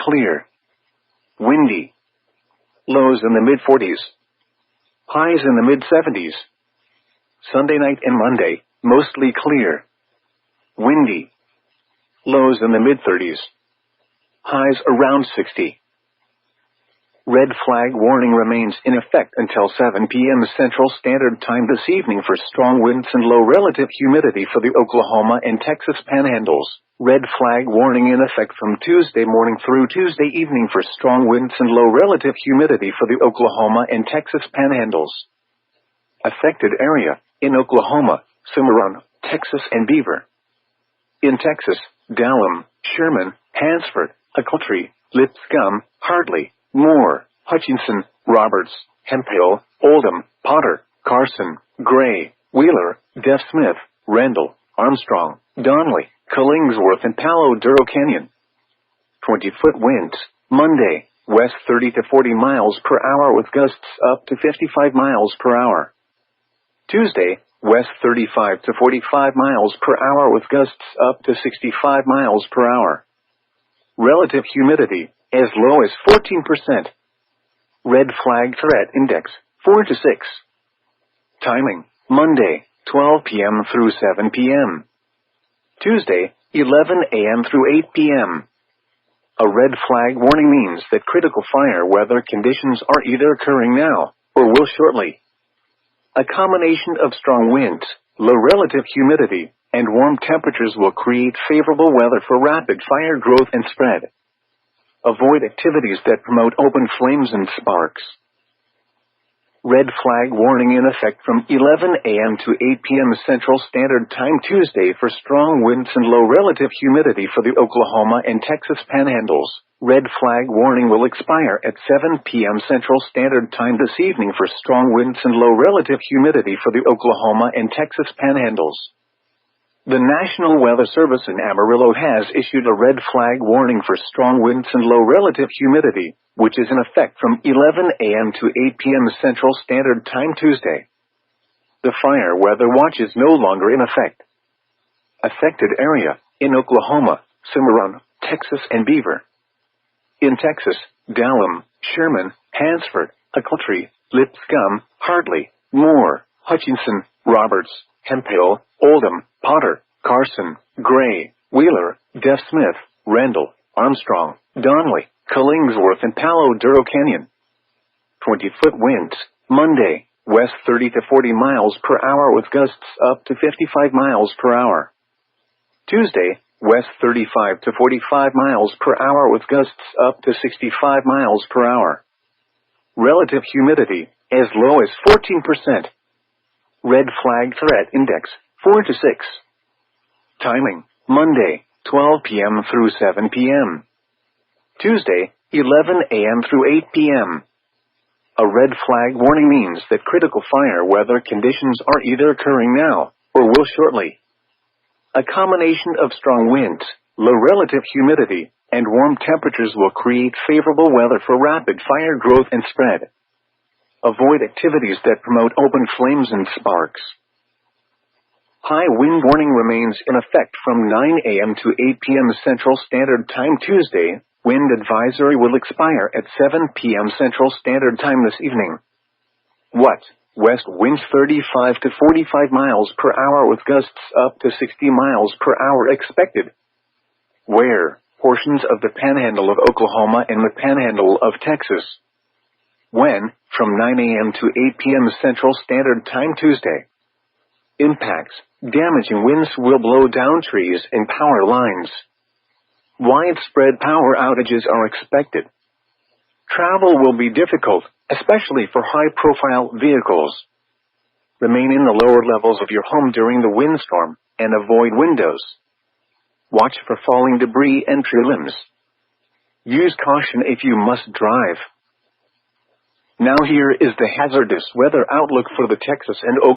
clear. Windy. Lows in the mid-40s. Highs in the mid-70s. Sunday night and Monday, mostly clear. Windy. Lows in the mid-30s. Highs around 60. Red flag warning remains in effect until 7 p.m. Central Standard Time this evening for strong winds and low relative humidity for the Oklahoma and Texas panhandles. Red flag warning in effect from Tuesday morning through Tuesday evening for strong winds and low relative humidity for the Oklahoma and Texas panhandles. Affected area: in Oklahoma, Cimarron, Texas and Beaver. In Texas, Dallam, Sherman, Hansford, Ochiltree, Lipscomb, Hartley, Moore, Hutchinson, Roberts, Hemphill, Oldham, Potter, Carson, Gray, Wheeler, Deaf Smith, Randall, Armstrong, Donley, Killingsworth and Palo Duro Canyon. 20-foot winds, Monday, west 30 to 40 miles per hour with gusts up to 55 miles per hour. Tuesday, west 35 to 45 miles per hour with gusts up to 65 miles per hour. Relative humidity, as low as 14%. Red flag threat index, 4 to 6. Timing, Monday, 12 p.m. through 7 p.m. Tuesday, 11 a.m. through 8 p.m. A red flag warning means that critical fire weather conditions are either occurring now, or will shortly. A combination of strong winds, low relative humidity, and warm temperatures will create favorable weather for rapid fire growth and spread. Avoid activities that promote open flames and sparks. Red flag warning in effect from 11 a.m. to 8 p.m. Central Standard Time Tuesday for strong winds and low relative humidity for the Oklahoma and Texas panhandles. Red flag warning will expire at 7 p.m. Central Standard Time this evening for strong winds and low relative humidity for the Oklahoma and Texas panhandles. The National Weather Service in Amarillo has issued a red flag warning for strong winds and low relative humidity, which is in effect from 11 a.m. to 8 p.m. Central Standard Time Tuesday. The fire weather watch is no longer in effect. Affected area: in Oklahoma, Cimarron, Texas and Beaver. In Texas, Dallam, Sherman, Hansford, Ochiltree, Lipscomb, Hartley, Moore, Hutchinson, Roberts, Hemphill, Oldham, Potter, Carson, Gray, Wheeler, Deaf Smith, Randall, Armstrong, Donley, Killingsworth and Palo Duro Canyon. 20-foot winds, Monday, west 30 to 40 miles per hour with gusts up to 55 miles per hour. Tuesday, west 35 to 45 miles per hour with gusts up to 65 miles per hour. Relative humidity, as low as 14%. Red flag threat index, 4 to 6. Timing, Monday, 12 p.m. through 7 p.m. Tuesday, 11 a.m. through 8 p.m. A red flag warning means that critical fire weather conditions are either occurring now, or will shortly. A combination of strong winds, low relative humidity, and warm temperatures will create favorable weather for rapid fire growth and spread. Avoid activities that promote open flames and sparks. High wind warning remains in effect from 9 a.m. to 8 p.m. Central Standard Time Tuesday. Wind advisory will expire at 7 p.m. Central Standard Time this evening. What? West winds 35 to 45 miles per hour with gusts up to 60 miles per hour expected. Where? Portions of the Panhandle of Oklahoma and the Panhandle of Texas. When? From 9 a.m. to 8 p.m. Central Standard Time Tuesday. Impacts. Damaging winds will blow down trees and power lines. Widespread power outages are expected. Travel will be difficult, especially for high-profile vehicles. Remain in the lower levels of your home during the windstorm, and avoid windows. Watch for falling debris and tree limbs. Use caution if you must drive. Now here is the hazardous weather outlook for the Texas and Oklahoma